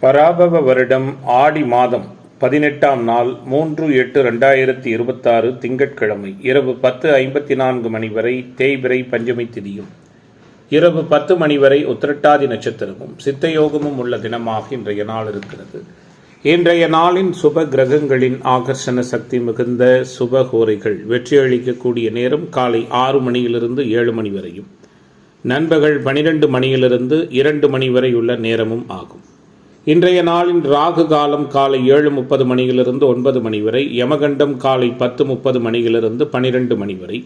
பராபவ வருடம் ஆடி மாதம் 18ஆம் நாள் 3/8/2026 திங்கட்கிழமை இரவு 10:54 மணி வரை தேய்பிறை பஞ்சமி திதியும் இரவு 10 மணி வரை உத்திரட்டாதி நட்சத்திரமும் சித்தயோகமும் உள்ள தினமாக இன்றைய நாள் இருக்கிறது. இன்றைய நாளின் சுப கிரகங்களின் ஆகர்ஷண சக்தி மிகுந்த சுபகோரைகள் வெற்றியளிக்கக்கூடிய நேரம் காலை 6 மணியிலிருந்து 7 மணி வரையும், நண்பகல் 12 மணியிலிருந்து 2 மணி வரை உள்ள நேரமும் ஆகும். இன்றைய நாளின் ராகு காலம் காலை 7:30 மணியிலிருந்து 9 மணி வரை, யமகண்டம் காலை 10:30 மணியிலிருந்து 12 மணி வரை,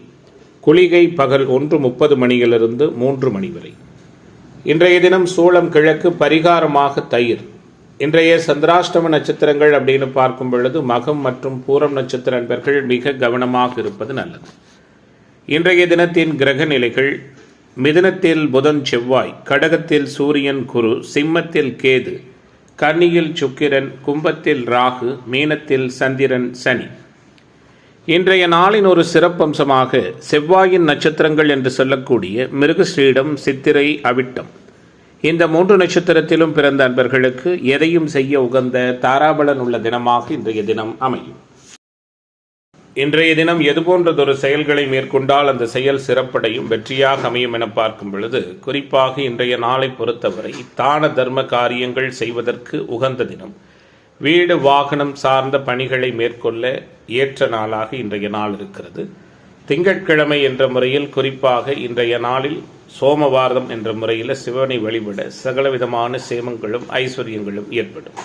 குளிகை பகல் 1:30 மணியிலிருந்து 3 மணி வரை. இன்றைய தினம் சூளம் கிழக்கு, பரிகாரமாக தயிர். இன்றைய சந்திராஷ்டம நட்சத்திரங்கள் அப்படின்னு பார்க்கும் பொழுது மகம் மற்றும் பூரம் நட்சத்திர நண்பர்கள் மிக கவனமாக இருப்பது நல்லது. இன்றைய தினத்தின் கிரக நிலைகள்: மிதுனத்தில் புதன் செவ்வாய், கடகத்தில் சூரியன் குரு, சிம்மத்தில் கேது, கன்னியில் சுக்கிரன், கும்பத்தில் ராகு, மீனத்தில் சந்திரன் சனி. இன்றைய நாளின் ஒரு சிறப்பம்சமாக செவ்வாயின் நட்சத்திரங்கள் என்று சொல்லக்கூடிய மிருகஸ்ரீடம், சித்திரை, அவிட்டம் இந்த 3 நட்சத்திரத்திலும் பிறந்த அன்பர்களுக்கு எதையும் செய்ய உகந்த தாராபலன் உள்ள தினமாக இன்றைய தினம் அமையும். இன்றைய தினம் எதுபோன்றதொரு செயல்களை மேற்கொண்டால் அந்த செயல் சிறப்படையும் வெற்றியாக அமையும் என பார்க்கும் பொழுது, குறிப்பாக இன்றைய நாளை பொறுத்தவரை தான தர்ம காரியங்கள் செய்வதற்கு உகந்த தினம். வீடு வாகனம் சார்ந்த பணிகளை மேற்கொள்ள ஏற்ற நாளாக இன்றைய நாள் இருக்கிறது. திங்கட்கிழமை என்ற முறையில், குறிப்பாக இன்றைய நாளில் சோமவாரம் என்ற முறையில் சிவனை வழிபட சகலவிதமான சேமங்களும் ஐஸ்வர்யங்களும் ஏற்படும்.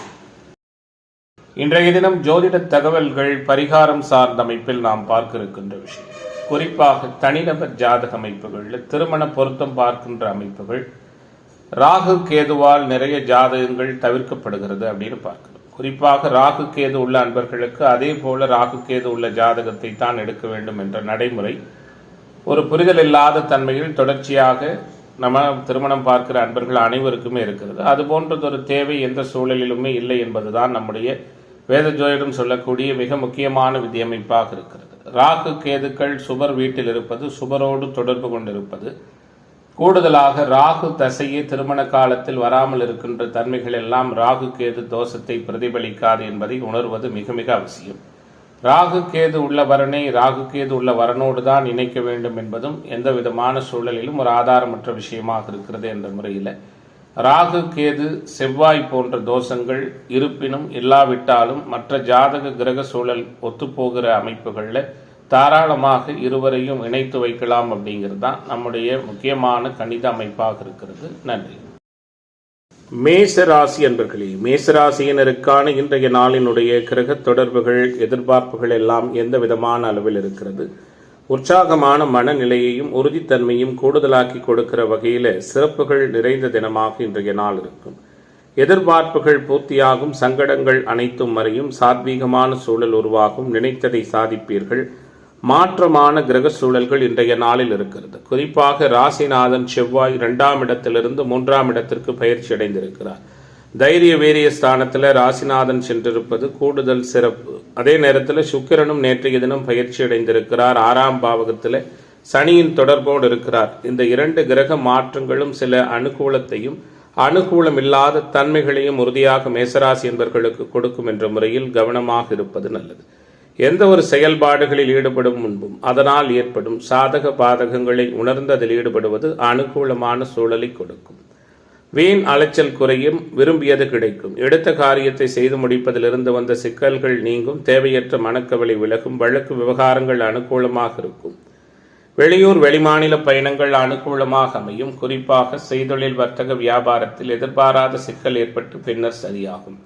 இன்றைய தினம் ஜோதிட தகவல்கள் பரிகாரம் சார்ந்த அமைப்பில் நாம் பார்க்க இருக்கின்ற விஷயம், குறிப்பாக தனிநபர் ஜாதக அமைப்புகளில் திருமண பொருத்தம் பார்க்கின்ற அமைப்புகள் ராகு கேதுவால் நிறைய ஜாதகங்கள் தவிர்க்கப்படுகிறது அப்படின்னு பார்க்கணும். குறிப்பாக ராகு கேது உள்ள அன்பர்களுக்கு அதே போல ராகு கேது உள்ள ஜாதகத்தை தான் எடுக்க வேண்டும் என்ற நடைமுறை ஒரு புரிதல் இல்லாத தன்மையில் தொடர்ச்சியாக நம்ம திருமணம் பார்க்கிற அன்பர்கள் அனைவருக்குமே இருக்கிறது. அது போன்றதொரு தேவை எந்த சூழலிலுமே இல்லை என்பதுதான் நம்முடைய வேத ஜோதிடம் சொல்லக்கூடிய மிக முக்கியமான விதியமைப்பாக இருக்கிறது. ராகு கேதுக்கள் சுபர் வீட்டில் இருப்பது, சுபரோடு தொடர்பு கொண்டிருப்பது, கூடுதலாக ராகு தசையே திருமண காலத்தில் வராமல் இருக்கின்ற தன்மைகள் எல்லாம் ராகு கேது தோஷத்தை பிரதிபலிக்காது என்பதை உணர்வது மிக மிக அவசியம். ராகு கேது உள்ள வரனை ராகு கேது உள்ள வரனோடு தான் இணைக்க வேண்டும் என்பதும் எந்த விதமான சூழலிலும் ஒரு ஆதாரமற்ற விஷயமாக இருக்கிறது என்ற முறையில் ராகு கேது செவ்வாய் போன்ற தோஷங்கள் இருப்பினும் இல்லாவிட்டாலும் மற்ற ஜாதக கிரக சூழல் ஒத்துப்போகிற அமைப்புகளில் தாராளமாக இருவரையும் இணைத்து வைக்கலாம் அப்படிங்கிறது தான் நம்முடைய முக்கியமான கணித அமைப்பாக இருக்கிறது. நன்றி. மேசராசி அன்பர்களே, மேசராசியினருக்கான இன்றைய நாளினுடைய கிரக தொடர்புகள் எதிர்பார்ப்புகள் எல்லாம் எந்த விதமான அளவில் இருக்கிறது? உற்சாகமான மனநிலையையும் உறுதித்தன்மையும் கூடுதலாக்கி கொடுக்கிற வகையில் சிறப்புகள் நிறைந்த தினமாக இன்றைய நாள் இருக்கும். எதிர்பார்ப்புகள் பூர்த்தியாகும், சங்கடங்கள் அனைத்தும் மறையும், சாத்வீகமான சூழல் உருவாகும், நினைத்ததை சாதிப்பீர்கள். மாற்றமான கிரக சூழல்கள் இன்றைய நாளில் இருக்கிறது. குறிப்பாக ராசிநாதன் செவ்வாய் 2ஆம் இடத்திலிருந்து 3ஆம் இடத்திற்கு பயிற்சி அடைந்திருக்கிறார். தைரிய வீரிய ஸ்தானத்தில் ராசிநாதன் சென்றிருப்பது கூடுதல் சிறப்பு. அதே நேரத்தில் சுக்கிரனும் நேற்றைய தினம் பயிற்சி அடைந்திருக்கிறார். 6ஆம் பாவகத்தில் சனியின் தொடர்போடு இருக்கிறார். இந்த 2 கிரக மாற்றங்களும் சில அனுகூலத்தையும் அனுகூலம் இல்லாத தன்மைகளையும் உறுதியாக மேசராசி என்பவர்களுக்கு கொடுக்கும் என்ற முறையில் கவனமாக இருப்பது நல்லது. எந்த ஒரு செயல்பாடுகளில் ஈடுபடும் முன்பும் அதனால் ஏற்படும் சாதக பாதகங்களை உணர்ந்து அதில் ஈடுபடுவது அனுகூலமான சூழலை கொடுக்கும். வீண் அலைச்சல் குறையும், விரும்பியது கிடைக்கும். எடுத்த காரியத்தை செய்து முடிப்பதிலிருந்து வந்த சிக்கல்கள் நீங்கும், தேவையற்ற மனக்கவலை விலகும், வழக்கு விவகாரங்கள் அனுகூலமாக இருக்கும். வெளியூர் வெளிமாநில பயணங்கள் அனுகூலமாக அமையும். குறிப்பாக செய்தொழில் வர்த்தக வியாபாரத்தில் எதிர்பாராத சிக்கல் ஏற்பட்டு பின்னர் சரியாகும்.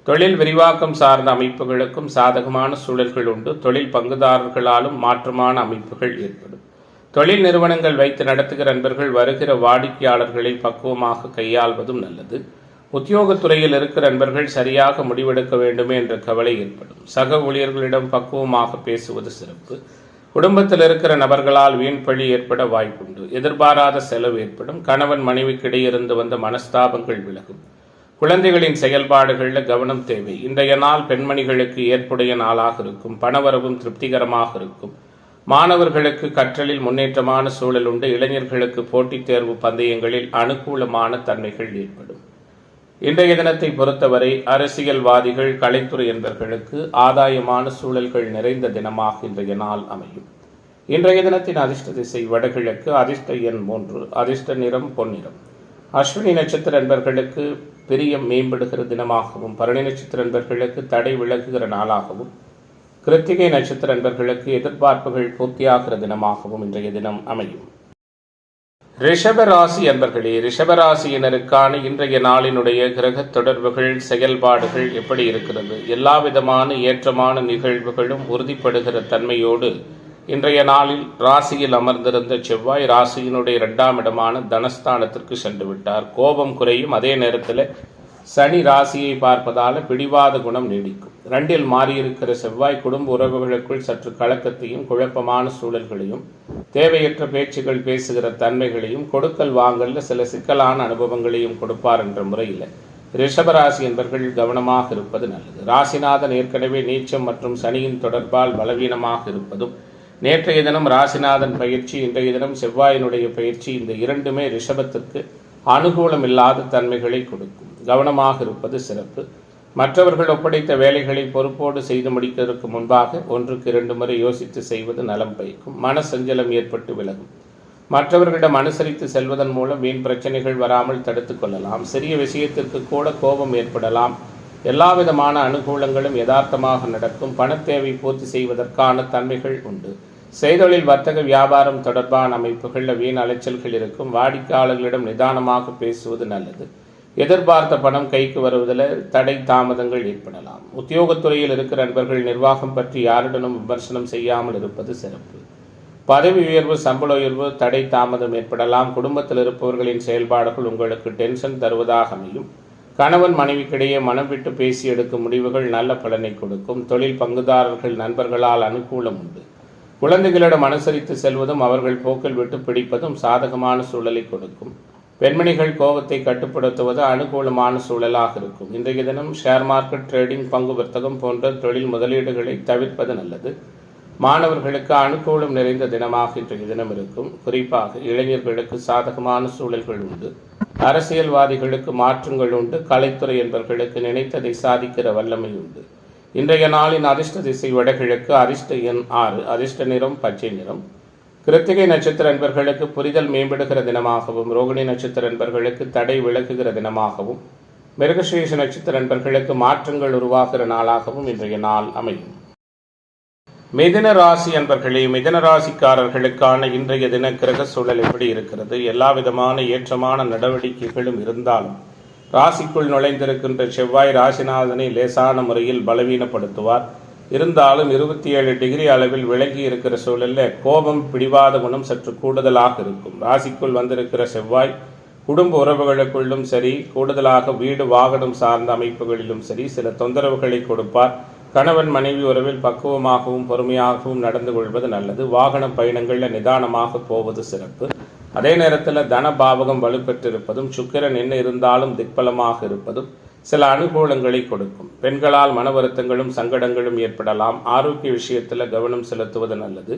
தொழில் விரிவாக்கம் சார்ந்த அமைப்புகளுக்கும் சாதகமான சூழல்கள் உண்டு. தொழில் பங்குதாரர்களாலும் மாற்றமான அமைப்புகள் ஏற்படும். தொழில் நிறுவனங்கள் வைத்து நடத்துகிற நண்பர்கள் வருகிற வாடிக்கையாளர்களை பக்குவமாக கையாள்வதும் நல்லது. உத்தியோகத்துறையில் இருக்கிற நண்பர்கள் சரியாக முடிவெடுக்க வேண்டுமே என்ற கவலை ஏற்படும். சக ஊழியர்களிடம் பக்குவமாக பேசுவது சிறப்பு. குடும்பத்தில் இருக்கிற நபர்களால் வீண்பழி ஏற்பட வாய்ப்புண்டு. எதிர்பாராத செலவு ஏற்படும். கணவன் மனைவிக்கிடையே இருந்து வந்த மனஸ்தாபங்கள் விலகும். குழந்தைகளின் செயல்பாடுகளில் கவனம் தேவை. இன்றைய நாள் பெண்மணிகளுக்கு ஏற்புடைய நாளாக இருக்கும். பணவரவும் திருப்திகரமாக இருக்கும். மாணவர்களுக்கு கற்றலில் முன்னேற்றமான சூழல் உண்டு. இளைஞர்களுக்கு போட்டித் தேர்வு பந்தயங்களில் அனுகூலமான தன்மைகள் ஏற்படும். இன்றைய தினத்தை பொறுத்தவரை அரசியல்வாதிகள், கலைத்துறை என்பவர்களுக்கு ஆதாயமான சூழல்கள் நிறைந்த தினமாக இன்றைய நாள் அமையும். இன்றைய தினத்தின் அதிர்ஷ்ட திசை வடகிழக்கு, அதிர்ஷ்ட எண் 3, அதிர்ஷ்ட நிறம் பொன்னிறம். அஸ்வினி நட்சத்திர நண்பர்களுக்கு பிரியம் மேம்படுகிற தினமாகவும், பரணி நட்சத்திர நண்பர்களுக்கு தடை விலகுகிற நாளாகவும், கிருத்திகை நட்சத்திர நண்பர்களுக்கு எதிர்பார்ப்புகள் பூர்த்தியாகிற தினமாகவும் இன்றைய தினம் அமையும். ரிஷபராசி அன்பர்களே, ரிஷபராசியினருக்கான இன்றைய நாளினுடைய கிரக தொடர்புகள், செயல்பாடுகள் எப்படி இருக்கிறது? எல்லா விதமான ஏற்றமான நிகழ்வுகளும் உறுதிப்படுகிற தன்மையோடு இன்றைய நாளில் ராசியில் அமர்ந்திருந்த செவ்வாய் ராசியினுடைய 2ஆம் இடமான தனஸ்தானத்திற்கு சென்று விட்டார். கோபம் குறையும். அதே நேரத்தில் சனி ராசியை பார்ப்பதால் பிடிவாத குணம் நீடிக்கும். 2இல் மாறியிருக்கிற செவ்வாய் குடும்ப உறவுகளுக்குள் சற்று கலக்கத்தையும் குழப்பமான சூழல்களையும், தேவையற்ற பேச்சுகள் பேசுகிற தன்மைகளையும், கொடுக்கல் வாங்கல்ல சில சிக்கலான அனுபவங்களையும் கொடுப்பார் என்ற முறையில் ரிஷபராசி என்பவர்கள் கவனமாக இருப்பது நல்லது. ராசிநாதன் ஏற்கனவே நீச்சம் மற்றும் சனியின் தொடர்பால் பலவீனமாக இருப்பதும், நேற்றைய தினம் ராசிநாதன் பயிற்சி, இன்றைய தினம் செவ்வாயினுடைய பயிற்சி, இந்த இரண்டுமே ரிஷபத்திற்கு அனுகூலம் இல்லாத தன்மைகளை கொடுக்கும். கவனமாக இருப்பது சிறப்பு. மற்றவர்கள் ஒப்படைத்த வேலைகளை பொறுப்போடு செய்து முடிப்பதற்கு முன்பாக 1க்கு 2 முறை யோசித்து செய்வது நலம் பயக்கும். மன சஞ்சலம் ஏற்பட்டு விலகும். மற்றவர்களிடம் அனுசரித்து செல்வதன் மூலம் வீண் பிரச்சனைகள் வராமல் தடுத்து கொள்ளலாம். சிறிய விஷயத்திற்கு கூட கோபம் ஏற்படலாம். எல்லாவிதமான அனுகூலங்களும் யதார்த்தமாக நடக்கும். பணத்தேவை பூர்த்தி செய்வதற்கான தன்மைகள் உண்டு. செய்தொழில், வர்த்தக, வியாபாரம் தொடர்பான அமைப்புகளில் வீண் அலைச்சல்கள் இருக்கும். வாடிக்கையாளர்களிடம் நிதானமாக பேசுவது நல்லது. எதிர்பார்த்த பணம் கைக்கு வருவதில் தடை தாமதங்கள் ஏற்படலாம். உத்தியோகத்துறையில் இருக்கிற நண்பர்கள் நிர்வாகம் பற்றி யாருடனும் விமர்சனம் செய்யாமல் இருப்பது சிறப்பு. பதவி உயர்வு, சம்பள உயர்வு தடை தாமதம் ஏற்படலாம். குடும்பத்தில் இருப்பவர்களின் செயல்பாடுகள் உங்களுக்கு டென்ஷன் தருவதாக அமையும். கணவன் மனைவிக்கிடையே மனம் விட்டு பேசி எடுக்கும் முடிவுகள் நல்ல பலனை கொடுக்கும். தொழில் பங்குதாரர்கள், நண்பர்களால் அனுகூலம் உண்டு. குழந்தைகளிடம் அனுசரித்து செல்வதும் அவர்கள் போக்கில் விட்டு பிடிப்பதும் சாதகமான சூழலை கொடுக்கும். பெண்மணிகள் கோபத்தை கட்டுப்படுத்துவது அனுகூலமான சூழலாக இருக்கும். இன்றைய தினம் ஷேர் மார்க்கெட், ட்ரேடிங், பங்கு வர்த்தகம் போன்ற தொழில் முதலீடுகளை தவிர்ப்பது நல்லது. மாணவர்களுக்கு அனுகூலம் நிறைந்த தினமாக இன்றைய தினம் இருக்கும். குறிப்பாக இளைஞர்களுக்கு சாதகமான சூழல்கள் உண்டு. அரசியல்வாதிகளுக்கு மாற்றங்கள் உண்டு. கலைத்துறை என்பவர்களுக்கு நினைத்ததை சாதிக்கிற வல்லமை உண்டு. இன்றைய நாளின் அதிர்ஷ்ட திசை வடகிழக்கு, அதிர்ஷ்ட எண் 6, அதிர்ஷ்ட நிறம் பச்சை நிறம். கிருத்திகை நட்சத்திர நண்பர்களுக்கு புரிதல் மேம்படுகிற தினமாகவும், ரோகிணி நட்சத்திர நண்பர்களுக்கு தடை விலகுகிற தினமாகவும், மிருகசீரிஷ நட்சத்திர நண்பர்களுக்கு மாற்றங்கள் உருவாகிற நாளாகவும் இன்றைய நாள் அமையும். மிதுன ராசி அன்பர்களே, மிதுன ராசிக்காரர்களுக்கான இன்றைய தின கிரக சூழல் எப்படி இருக்கிறது? எல்லா விதமான ஏற்றமான நடவடிக்கைகளும் இருந்தாலும் ராசிக்குள் நுழைந்திருக்கின்ற செவ்வாய் ராசிநாதனை லேசான முறையில் பலவீனப்படுத்துவார். இருந்தாலும் 27 டிகிரி அளவில் விலகி இருக்கிற சூழலில் கோபம், பிடிவாத குணம் சற்று கூடுதலாக இருக்கும். ராசிக்குள் வந்திருக்கிற செவ்வாய் குடும்ப உறவுகளுக்குள்ளும் சரி, கூடுதலாக வீடு வாகனம் சார்ந்த அமைப்புகளிலும் சரி சில தொந்தரவுகளை கொடுப்பார். கணவன் மனைவி உறவில் பக்குவமாகவும் பொறுமையாகவும் நடந்து கொள்வது நல்லது. வாகன பயணங்களில் நிதானமாக போவது சிறப்பு. அதே நேரத்தில் தன பாவகம் வலுப்பெற்றிருப்பதும், சுக்கிரன் என்ன இருந்தாலும் திக்பலமாக இருப்பதும் சில அனுகூலங்களை கொடுக்கும். பெண்களால் மன வருத்தங்களும் சங்கடங்களும் ஏற்படலாம். ஆரோக்கிய விஷயத்தில் கவனம் செலுத்துவது நல்லது.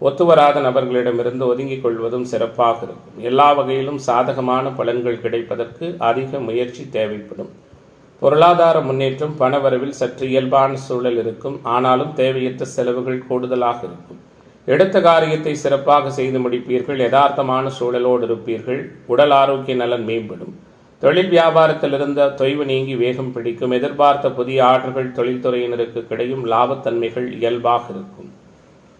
ஒத்துவராத நபர்களிடமிருந்து ஒதுங்கிக் கொள்வதும் சிறப்பாக இருக்கும். எல்லா வகையிலும் சாதகமான பலன்கள் கிடைப்பதற்கு அதிக முயற்சி தேவைப்படும். பொருளாதார முன்னேற்றம், பணவரவில் சற்று இயல்பான சூழல் இருக்கும். ஆனாலும் தேவையற்ற செலவுகள் கூடுதலாக இருக்கும். எடுத்த காரியத்தை சிறப்பாக செய்து முடிப்பீர்கள். யதார்த்தமான சூழலோடு இருப்பீர்கள். உடல் ஆரோக்கிய நலன் மேம்படும். தொழில் வியாபாரத்தில் இருந்த தொய்வு நீங்கி வேகம் பிடிக்கும். எதிர்பார்த்த புதிய ஆர்டர்கள் தொழில்துறையினருக்கு கிடையும். லாபத்தன்மைகள் இயல்பாக இருக்கும்.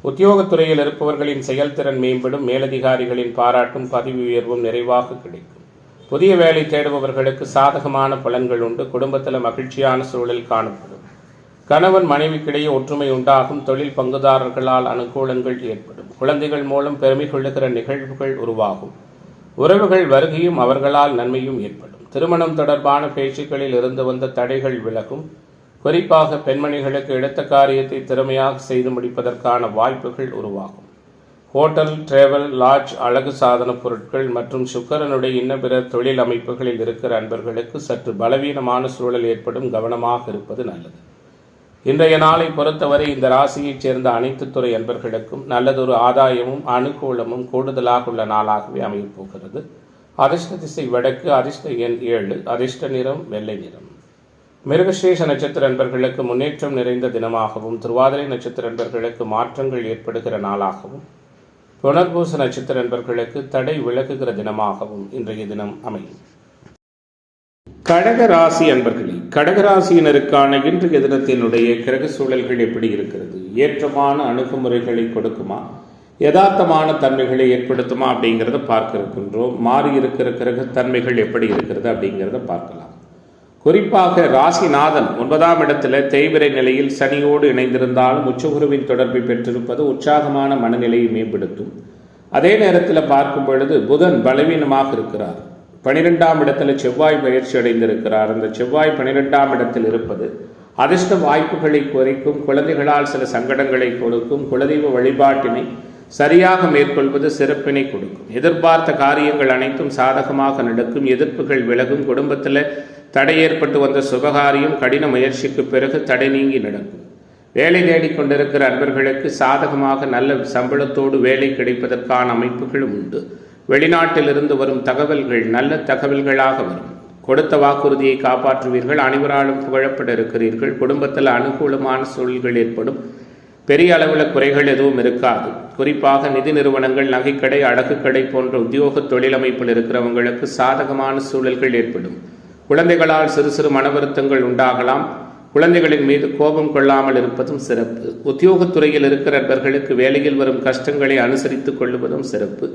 உத்தியோகத்துறையில் இருப்பவர்களின் செயல்திறன் மேம்படும். மேலதிகாரிகளின் பாராட்டும் பதவி உயர்வும் நிறைவாக கிடைக்கும். புதிய வேலை தேடுபவர்களுக்கு சாதகமான பலன்கள் உண்டு. குடும்பத்தில் மகிழ்ச்சியான சூழல் காணப்படும். கணவன் மனைவிக்கிடையே ஒற்றுமை உண்டாகும். தொழில் பங்குதாரர்களால் அனுகூலங்கள் ஏற்படும். குழந்தைகள் மூலம் பெருமை கொள்ளுகிற நிகழ்வுகள் உருவாகும். உறவுகள் வருகையும் அவர்களால் நன்மையும் ஏற்படும். திருமணம் தொடர்பான பேச்சுக்களில் இருந்து வந்த தடைகள் விலகும். குறிப்பாக பெண்மணிகளுக்கு எடுத்த காரியத்தை திறமையாக செய்து முடிப்பதற்கான வாய்ப்புகள் உருவாகும். ஹோட்டல், டிராவல், லாட்ஜ், அழகு சாதன பொருட்கள் மற்றும் சுக்கிரனுடைய இன்ன பிற தொழில் அமைப்புகளில் இருக்கிற அன்பர்களுக்கு சற்று பலவீனமான சூழல் ஏற்படும். கவனமாக இருப்பது நல்லது. இன்றைய நாளை பொறுத்தவரை இந்த ராசியைச் சேர்ந்த அனைத்து துறை அன்பர்களுக்கும் நல்லதொரு ஆதாயமும் அனுகூலமும் கூடுதலாக உள்ள நாளாகவே அமையப் போகிறது. அதிர்ஷ்ட திசை வடக்கு, அதிர்ஷ்ட எண் 7, அதிர்ஷ்ட நிறம் வெள்ளை நிறம். மிருகசீரிஷ நட்சத்திர அன்பர்களுக்கு முன்னேற்றம் நிறைந்த தினமாகவும், திருவாதிரை நட்சத்திர அன்பர்களுக்கு மாற்றங்கள் ஏற்படுகிற நாளாகவும், புனர்பூச நட்சத்திர அன்பர்களுக்கு தடை விலகுகிற தினமாகவும் இன்றைய தினம் அமையும். கடகராசி அன்பர்களே, கடகராசியினருக்கான இன்றைய தினத்தினுடைய கிரக சூழல்கள் எப்படி இருக்கிறது? ஏற்றமான அணுகுமுறைகளை கொடுக்குமா, யதார்த்தமான தன்மைகளை ஏற்படுத்துமா அப்படிங்கிறத பார்க்க இருக்கின்றோம். மாறி இருக்கிற கிரகத்தன்மைகள் எப்படி இருக்கிறது அப்படிங்கிறத பார்க்கலாம். குறிப்பாக ராசிநாதன் 9ஆம் இடத்துல தேய்பிரை நிலையில் சனியோடு இணைந்திருந்தாலும் உச்சகுருவின் தொடர்பை பெற்றிருப்பது உற்சாகமான மனநிலையை மேம்படுத்தும். அதே நேரத்தில் பார்க்கும் பொழுது புதன் பலவீனமாக இருக்கிறார். 12ஆம் இடத்துல செவ்வாய் பயிற்சி அடைந்திருக்கிறார். அந்த செவ்வாய் 12ஆம் இடத்தில் இருப்பது அதிர்ஷ்ட வாய்ப்புகளை குறைக்கும், குழந்தைகளால் சில சங்கடங்களை கொடுக்கும். குலதெய்வ வழிபாட்டினை சரியாக மேற்கொள்வது சிறப்பினை கொடுக்கும். எதிர்பார்த்த காரியங்கள் அனைத்தும் சாதகமாக நடக்கும். எதிர்ப்புகள் விலகும். குடும்பத்தில் தடை ஏற்பட்டு வந்த சுபகாரியம் கடின முயற்சிக்கு பிறகு தடை நீங்கி நடக்கும். வேலை தேடிக்கொண்டிருக்கிற அன்பர்களுக்கு சாதகமாக நல்ல சம்பளத்தோடு வேலை கிடைப்பதற்கான அமைப்புகளும் உண்டு. வெளிநாட்டிலிருந்து வரும் தகவல்கள் நல்ல தகவல்களாக வரும். கொடுத்த வாக்குறுதியை காப்பாற்றுவீர்கள். அனைவராலும் புகழப்பட இருக்கிறீர்கள். குடும்பத்தில் அனுகூலமான சூழல்கள் ஏற்படும். பெரிய அளவில் குறைகள் எதுவும் இருக்காது. குறிப்பாக நிதி நிறுவனங்கள், நகைக்கடை, அடகு கடை போன்ற உத்தியோக தொழிலமைப்பில் இருக்கிறவங்களுக்கு சாதகமான சூழல்கள் ஏற்படும். குழந்தைகளால் சிறு சிறு மன வருத்தங்கள் உண்டாகலாம். குழந்தைகளின் மீது கோபம் கொள்ளாமல் இருப்பதும் சிறப்பு. உத்தியோகத்துறையில் இருக்கிற நபர்களுக்கு வேலையில் வரும் கஷ்டங்களை அனுசரித்துக் கொள்வதும் சிறப்பு.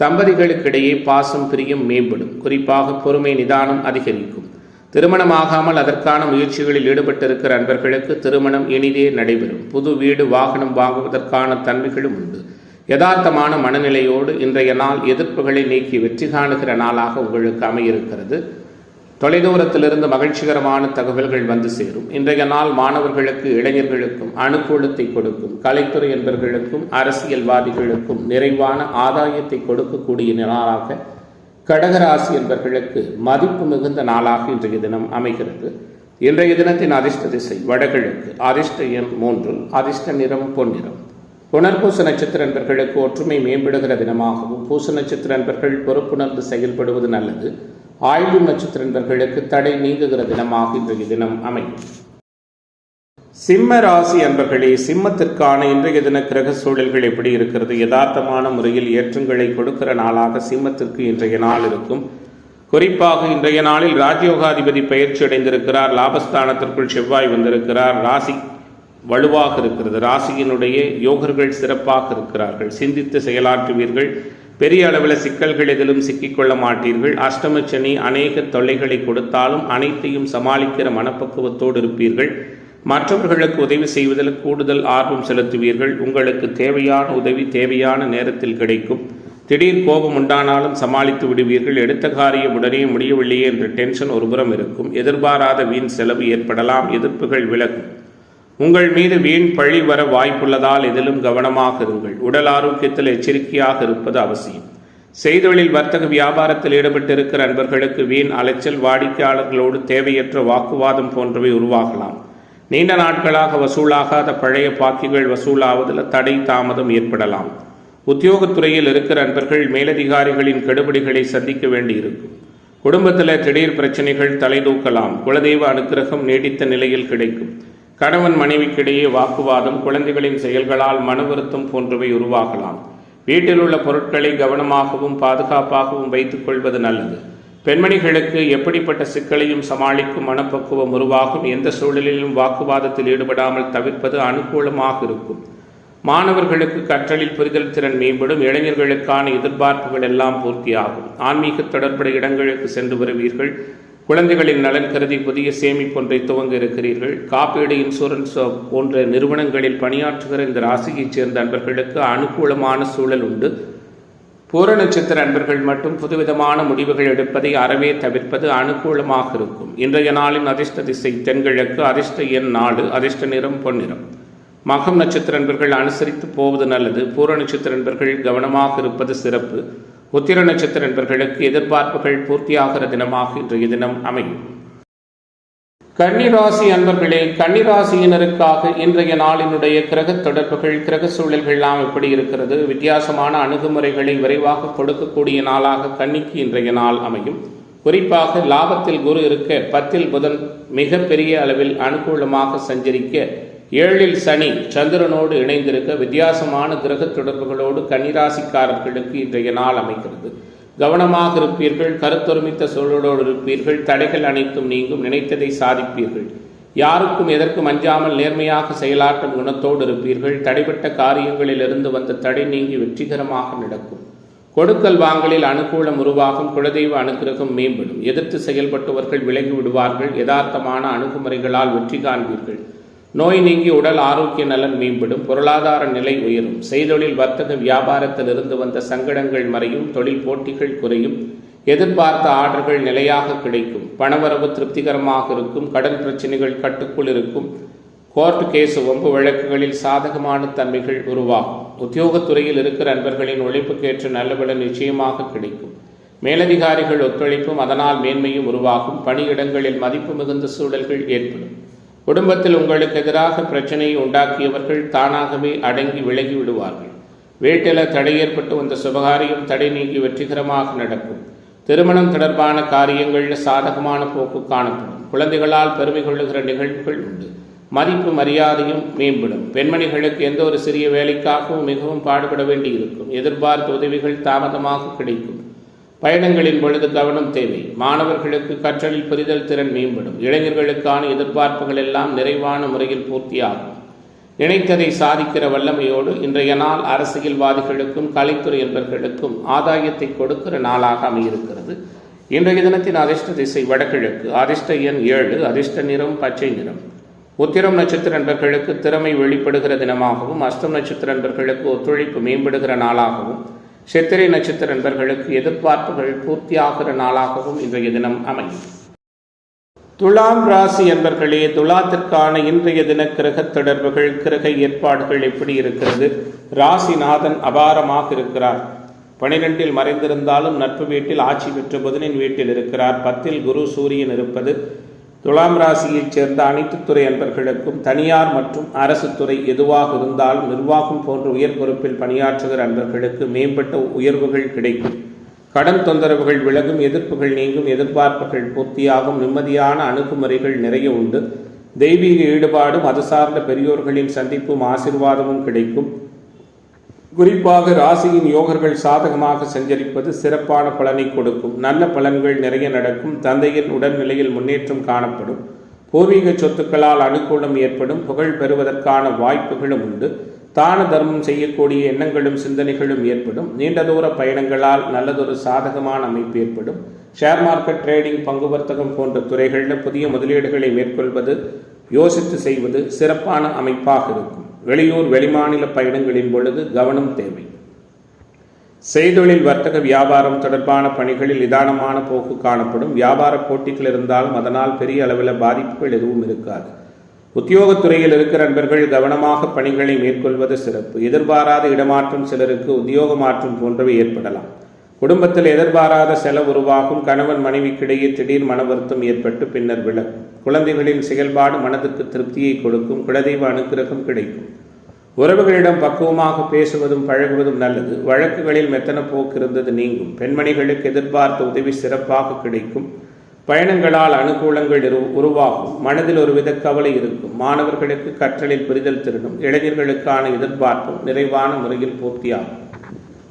தம்பதிகளுக்கிடையே பாசம் பிரியம் மேம்படும். குறிப்பாக பொறுமை நிதானம் அதிகரிக்கும். திருமணமாகாமல் அதற்கான முயற்சிகளில் ஈடுபட்டிருக்கிற அன்பர்களுக்கு திருமணம் இனிதே நடைபெறும். புது வீடு, வாகனம் வாங்குவதற்கான தன்மைகளும் உண்டு. யதார்த்தமான மனநிலையோடு இன்றைய நாள் எதிர்ப்புகளை நீக்கி வெற்றி காணுகிற நாளாக உங்களுக்கு அமையிருக்கிறது. தொலைதூரத்திலிருந்து மகிழ்ச்சிகரமான தகவல்கள் வந்து சேரும். இன்றைய நாள் மாணவர்களுக்கு, இளைஞர்களுக்கும் அனுகூலத்தை கொடுக்கும். கலைத்துறை என்பவர்களுக்கும் அரசியல்வாதிகளுக்கும் நிறைவான ஆதாயத்தை கொடுக்கக்கூடிய நாளாக கடகராசி என்பவர்களுக்கு மதிப்பு மிகுந்த நாளாக இன்றைய தினம் அமைகிறது. இன்றைய தினத்தின் அதிர்ஷ்ட திசை வடகிழக்கு, அதிர்ஷ்ட எண் 3, அதிர்ஷ்ட நிறம் பொன்னிறம். புனர்பூச நட்சத்திர அன்பர்களுக்கு ஒற்றுமை மேம்படுகிற தினமாகவும், பூச நட்சத்திர அன்பர்கள் பொறுப்புணர்ந்து செயல்படுவது நல்லது. ஆயுள் நட்சத்திர அன்பர்களுக்கு தடை நீங்குகிற தினமாக இன்றைய தினம் அமையும். சிம்ம ராசி அன்பர்களே, சிம்மத்திற்கான இன்றைய தின கிரக சூழல்கள் எப்படி இருக்கிறது? யதார்த்தமான முறையில் ஏற்றங்களை கொடுக்கிற நாளாக சிம்மத்திற்கு இன்றைய நாள் இருக்கும். குறிப்பாக இன்றைய நாளில் ராஜயோகாதிபதி பயிற்சி அடைந்திருக்கிறார். லாபஸ்தானத்திற்குள் செவ்வாய் வந்திருக்கிறார். ராசி வலுவாக இருக்கிறது. ராசியினுடைய யோகர்கள் சிறப்பாக இருக்கிறார்கள். சிந்தித்து செயலாற்றுவீர்கள். பெரிய அளவில் சிக்கல்கள் எதிலும் சிக்கிக்கொள்ள மாட்டீர்கள். அஷ்டமச்சனி அநேக தொல்லைகளை கொடுத்தாலும் அனைத்தையும் சமாளிக்கிற மனப்பக்குவத்தோடு இருப்பீர்கள். மற்றவர்களுக்கு உதவி செய்வதில் கூடுதல் ஆர்வம் செலுத்துவீர்கள். உங்களுக்கு தேவையான உதவி தேவையான நேரத்தில் கிடைக்கும். திடீர் கோபம் உண்டானாலும் சமாளித்து விடுவீர்கள். எடுத்த காரியம் உடனே முடியவில்லையே என்ற டென்ஷன் ஒருபுறம் இருக்கும். எதிர்பாராத வீண் செலவு ஏற்படலாம். எதிர்ப்புகள் விலகும். உங்கள் மீது வீண் பழி வர வாய்ப்புள்ளதால் எதிலும் கவனமாக இருங்கள். உடல் ஆரோக்கியத்தில் எச்சரிக்கையாக இருப்பது அவசியம். செய்தொழில், வர்த்தக, வியாபாரத்தில் ஈடுபட்டிருக்கிற அன்பர்களுக்கு வீண் அலைச்சல், வாடிக்கையாளர்களோடு தேவையற்ற வாக்குவாதம் போன்றவை உருவாகலாம். நீண்ட நாட்களாக வசூலாகாத பழைய பாக்கிகள் வசூலாவதில் தடை தாமதம் ஏற்படலாம். உத்தியோகத்துறையில் இருக்கிற அன்பர்கள் மேலதிகாரிகளின் கெடுபிடிகளை சந்திக்க வேண்டியிருக்கும். குடும்பத்தில் திடீர் பிரச்சனைகள் தலைதூக்கலாம். குலதெய்வ அனுக்கிரகம் நீடித்த நிலையில் கிடைக்கும். கணவன் மனைவிக்கிடையே வாக்குவாதம், குழந்தைகளின் செயல்களால் மன வருத்தம் போன்றவை உருவாகலாம். வீட்டில் உள்ள பொருட்களை கவனமாகவும் பாதுகாப்பாகவும் வைத்துக் கொள்வது நல்லது. பெண்மணிகளுக்கு எப்படிப்பட்ட சிக்கலையும் சமாளிக்கும் மனப்பக்குவம் உருவாகும். எந்த சூழலிலும் வாக்குவாதத்தில் ஈடுபடாமல் தவிர்ப்பது அனுகூலமாக இருக்கும். மாணவர்களுக்கு கற்றலில் புரிதல் திறன் மேம்படும். இளைஞர்களுக்கான எதிர்பார்ப்புகள் எல்லாம் பூர்த்தியாகும். ஆன்மீக தொடர்புடைய இடங்களுக்கு சென்று வருவீர்கள். குழந்தைகளின் நலன் கருதி புதிய சேமிப்பொன்றை துவங்க இருக்கிறீர்கள். காப்பீடு, இன்சூரன்ஸ் போன்ற நிறுவனங்களில் பணியாற்றுகிற இந்த ராசியைச் சேர்ந்த அன்பர்களுக்கு அனுகூலமான சூழல் உண்டு. பூர நட்சத்திர அன்பர்கள் மட்டும் புதுவிதமான முடிவுகள் எடுப்பதை அறவே தவிர்ப்பது அனுகூலமாக இருக்கும். இன்றைய நாளின் அதிர்ஷ்ட திசை தென்கிழக்கு, அதிர்ஷ்ட எண் 4, அதிர்ஷ்ட நிறம் பொன்னிறம். மகம் நட்சத்திர அன்பர்கள் அனுசரித்து போவது நல்லது. பூர நட்சத்திர அன்பர்கள் கவனமாக இருப்பது சிறப்பு. உத்திர நட்சத்திர அன்பர்களுக்கு எதிர்பார்ப்புகள் பூர்த்தியாகிற தினமாக இன்றைய தினம் அமையும். கன்னிராசி அன்பர்களே, கன்னிராசியினருக்காக இன்றைய நாளினுடைய கிரக தொடர்புகள், கிரக சூழல்கள் எல்லாம் எப்படி இருக்கிறது? வித்தியாசமான அணுகுமுறைகளை விரைவாக கொடுக்கக்கூடிய நாளாக கன்னிக்கு இன்றைய நாள் அமையும். குறிப்பாக லாபத்தில் குரு இருக்க, 10ல் புதன் மிக பெரிய அளவில் அனுகூலமாக சஞ்சரிக்க, 7ல் சனி சந்திரனோடு இணைந்திருக்க, வித்தியாசமான கிரக தொடர்புகளோடு கன்னிராசிக்காரர்களுக்கு இன்றைய நாள் அமைகிறது. கவனமாக இருப்பீர்கள், கருத்தொருமித்த சூழலோடு இருப்பீர்கள், தடைகள் அனைத்தும் நீங்கும், நினைத்ததை சாதிப்பீர்கள். யாருக்கும் எதற்கும் அஞ்சாமல் நேர்மையாக செயலாற்றும் குணத்தோடு இருப்பீர்கள். தடைப்பட்ட காரியங்களில் இருந்து வந்த தடை நீங்கி வெற்றிகரமாக நடக்கும். கொடுக்கல் வாங்கலில் அனுகூலம் உருவாகும். குலதெய்வ அனுக்கிரகம் மேம்படும். எதிர்த்து செயல்பட்டவர்கள் விலகி விடுவார்கள். யதார்த்தமான அணுகுமுறைகளால் வெற்றி காண்பீர்கள். நோய் நீங்கி உடல் ஆரோக்கிய நலன் மேம்படும். பொருளாதார நிலை உயரும். செய்தொழில் வர்த்தக வியாபாரத்தில் இருந்து வந்த சங்கடங்கள் மறையும். தொழில் போட்டிகள் குறையும். எதிர்பார்த்த ஆர்டர்கள் நிலையாக கிடைக்கும். பணவரவு திருப்திகரமாக இருக்கும். கடன் பிரச்சனைகள் கட்டுக்குள் இருக்கும். கோர்ட் கேஸ் வம்பு வழக்குகளில் சாதகமான தன்மைகள் உருவாகும். உத்தியோகத்துறையில் இருக்கிற அன்பர்களின் உழைப்புக்கேற்ற நல்ல பலன் நிச்சயமாக கிடைக்கும். மேலதிகாரிகள் ஒத்துழைப்பும் அதனால் மேன்மையும் உருவாகும். பணியிடங்களில் மதிப்பு மிகுந்த சூழல்கள் ஏற்படும். குடும்பத்தில் உங்களுக்கு எதிராக பிரச்சனையை உண்டாக்கியவர்கள் தானாகவே அடங்கி விலகி விடுவார்கள். வீட்டில் தடை ஏற்பட்டு வந்த சுபகாரியம் தடை நீங்கி வெற்றிகரமாக நடக்கும். திருமணம் தொடர்பான காரியங்களில் சாதகமான போக்கு காணப்படும். குழந்தைகளால் பெருமை கொள்ளுகிற நிகழ்வுகள் உண்டு. மதிப்பு மரியாதையும் மேம்படும். பெண்மணிகளுக்கு எந்த ஒரு சிறிய வேலைக்காகவும் மிகவும் பாடுபட வேண்டி இருக்கும். எதிர்பார்த்த உதவிகள் தாமதமாக கிடைக்கும். பயணங்களின் பொழுது கவனம் தேவை. மாணவர்களுக்கு கற்றலில் புரிதல் திறன் மேம்படும். இளைஞர்களுக்கான எதிர்பார்ப்புகள் எல்லாம் நிறைவான முறையில் பூர்த்தியாகும். நினைத்ததை சாதிக்கிற வல்லமையோடு இன்றைய நாள் அரசியல்வாதிகளுக்கும் கலைத்துறை என்பவர்களுக்கும் ஆதாயத்தை கொடுக்கிற நாளாக அமையிருக்கிறது. இன்றைய தினத்தின் அதிர்ஷ்ட திசை வடகிழக்கு. அதிர்ஷ்ட எண் 7. அதிர்ஷ்ட நிறம் பச்சை நிறம். உத்திரம் நட்சத்திர நண்பர்களுக்கு திறமை வெளிப்படுகிற தினமாகவும், அஸ்தம் நட்சத்திர நண்பர்களுக்கு ஒத்துழைப்பு மேம்படுகிற நாளாகவும், சித்திரை நட்சத்திர நண்பர்களுக்கு எதிர்பார்ப்புகள் பூர்த்தியாகிற நாளாகவும் இன்றைய தினம் அமையும். துலாம் ராசி என்பர்களே, துலாத்திற்கான இன்றைய தின கிரக தொடர்புகள், கிரக ஏற்பாடுகள் எப்படி இருக்கிறது? ராசிநாதன் அபாரமாக இருக்கிறார். 12ல் மறைந்திருந்தாலும் நட்பு வீட்டில் ஆட்சி பெற்ற புதனின் வீட்டில் இருக்கிறார். 10ல் குரு சூரியன் இருப்பது துலாம் ராசியைச் சேர்ந்த அனைத்து துறை அன்பர்களுக்கும், தனியார் மற்றும் அரசு துறை எதுவாக இருந்தாலும் நிர்வாகம் போன்ற உயர் பொறுப்பில் பணியாற்றுகிற அன்பர்களுக்கு மேம்பட்ட உயர்வுகள் கிடைக்கும். கடன் தொந்தரவுகள் விலகும். எதிர்ப்புகள் நீங்கும். எதிர்பார்ப்புகள் பூர்த்தியாகும். நிம்மதியான அணுகுமுறைகள் நிறைய உண்டு. தெய்வீக ஈடுபாடும் அது சார்ந்த பெரியோர்களின் சந்திப்பும் ஆசீர்வாதமும் கிடைக்கும். குறிப்பாக ராசியின் யோகர்கள் சாதகமாக சஞ்சரிப்பது சிறப்பான பலனை கொடுக்கும். நல்ல பலன்கள் நிறைய நடக்கும். தந்தையின் உடல்நிலையில் முன்னேற்றம் காணப்படும். பூர்வீக சொத்துக்களால் அனுகூலம் ஏற்படும். புகழ் பெறுவதற்கான வாய்ப்புகளும் உண்டு. தான தர்மம் செய்யக்கூடிய எண்ணங்களும் சிந்தனைகளும் ஏற்படும். நீண்ட தூர பயணங்களால் நல்லதொரு சாதகமான அமைப்பு ஏற்படும். ஷேர் மார்க்கெட், ட்ரேடிங், பங்கு வர்த்தகம் போன்ற துறைகளில் புதிய முதலீடுகளை மேற்கொள்வது, யோசித்து செய்வது சிறப்பான அமைப்பாக இருக்கும். வெளியூர் வெளிமாநில பயணங்களின் பொழுது கவனம் தேவை. செய்தொழில் வர்த்தக வியாபாரம் தொடர்பான பணிகளில் நிதானமான போக்கு காணப்படும். வியாபார போட்டிகள் இருந்தாலும் அதனால் பெரிய அளவில் பாதிப்புகள் எதுவும் இருக்காது. உத்தியோகத்துறையில் இருக்கிற நண்பர்கள் கவனமாக பணிகளை மேற்கொள்வது சிறப்பு. எதிர்பாராத இடமாற்றம், சிலருக்கு உத்தியோக மாற்றம் போன்றவை ஏற்படலாம். குடும்பத்தில் எதிர்பாராத செலவு உருவாகும். கணவன் மனைவிக்கிடையே திடீர் மன வருத்தம் ஏற்பட்டு பின்னர் விலகும். குழந்தைகளின் செயல்பாடு மனதுக்கு திருப்தியை கொடுக்கும். குலதெய்வ அனுக்கிரகம் கிடைக்கும். உறவுகளிடம் பக்குவமாக பேசுவதும் பழகுவதும் நல்லது. வழக்குகளில் மெத்தன போக்கு இருந்தது நீங்கும். பெண்மணிகளுக்கு எதிர்பார்த்த உதவி சிறப்பாக கிடைக்கும். பயணங்களால் அனுகூலங்கள் உருவாகும். மனதில் ஒருவித கவலை இருக்கும். மாணவர்களுக்கு கற்றலில் புரிதல் திறனும். இளைஞர்களுக்கான எதிர்பார்ப்பும் நிறைவான முறையில் பூர்த்தியாகும்.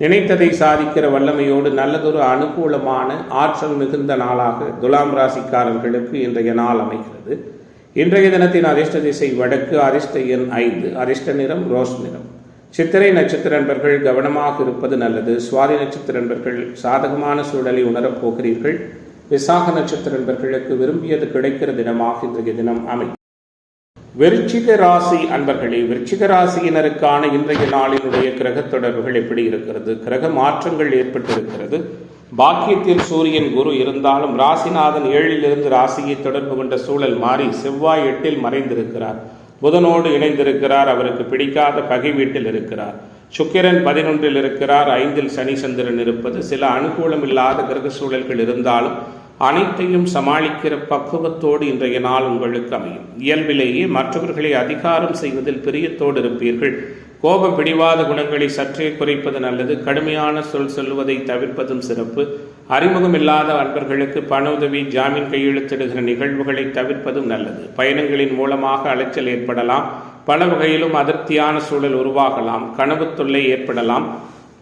நினைத்ததை சாதிக்கிற வல்லமையோடு நல்லதொரு அனுகூலமான ஆற்றல் மிகுந்த நாளாக துலாம் ராசிக்காரர்களுக்கு இன்றைய நாள் அமைகிறது. இன்றைய தினத்தின் அதிர்ஷ்ட திசை வடக்கு. அதிர்ஷ்ட எண் 5. அதிர்ஷ்ட நிறம் ரோஸ் நிறம். சித்திரை நட்சத்திர நண்பர்கள் கவனமாக இருப்பது நல்லது. சுவாதி நட்சத்திர நண்பர்கள் சாதகமான சூழலை உணரப் போகிறீர்கள். விசாக நட்சத்திர நண்பர்களுக்கு விரும்பியது கிடைக்கிற தினமாக இன்றைய தினம் அமையும். விருச்சிக ராசி அன்பர்களே, விருச்சிக ராசியினருக்கான இன்றைய நாளினுடைய கிரக தொடர்புகள் எப்படி இருக்கிறது? கிரக மாற்றங்கள் ஏற்பட்டிருக்கிறது. பாக்கியத்தில் சூரியன் குரு இருந்தாலும் ராசிநாதன் 7லிருந்து ராசியை தொடர்பு கொண்ட சூழல் மாறி செவ்வாய் 8ல் மறைந்திருக்கிறார். புதனோடு இணைந்திருக்கிறார். அவருக்கு பிடிக்காத பகை வீட்டில் இருக்கிறார். சுக்கிரன் 11ல் இருக்கிறார். 5ல் சனி சந்திரன் இருப்பது சில அனுகூலம் இல்லாத கிரக சூழல்கள் இருந்தாலும் அனைத்தையும் சமாளிக்கிற பக்குவத்தோடு இன்றைய நாள் உங்களுக்கு அமையும். இயல்பிலேயே மற்றவர்களை அதிகாரம் செய்வதில் பிரியத்தோடு இருப்பீர்கள். கோப பிடிவாத குணங்களை சற்றே குறைப்பது நல்லது. கடுமையான சொல்லுவதை தவிர்ப்பதும் சிறப்பு. அறிமுகம் இல்லாத அன்பர்களுக்கு பண உதவி, ஜாமீன் கையெழுத்திடுகிற நிகழ்வுகளை தவிர்ப்பதும் நல்லது. பயணங்களின் மூலமாக அலைச்சல் ஏற்படலாம். பல வகையிலும் அதிருப்தியான சூழல் உருவாகலாம். கனவு தொல்லை ஏற்படலாம்.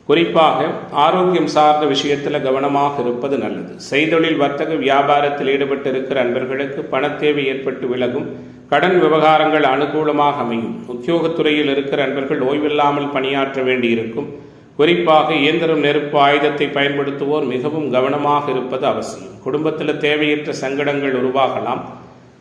குறிப்பாக ஆரோக்கியம் சார்ந்த விஷயத்தில் கவனமாக இருப்பது நல்லது. செய்தொழில், வர்த்தக, வியாபாரத்தில் ஈடுபட்டு இருக்கிற அன்பர்களுக்கு பணத்தேவை ஏற்பட்டு விலகும். கடன் விவகாரங்கள் அனுகூலமாக அமையும். உத்தியோகத்துறையில் இருக்கிற அன்பர்கள் ஓய்வில்லாமல் பணியாற்ற வேண்டியிருக்கும். குறிப்பாக இயந்திரம், நெருப்பு, ஆயுதத்தை பயன்படுத்துவோர் மிகவும் கவனமாக இருப்பது அவசியம். குடும்பத்தில் தேவையற்ற சங்கடங்கள் உருவாகலாம்.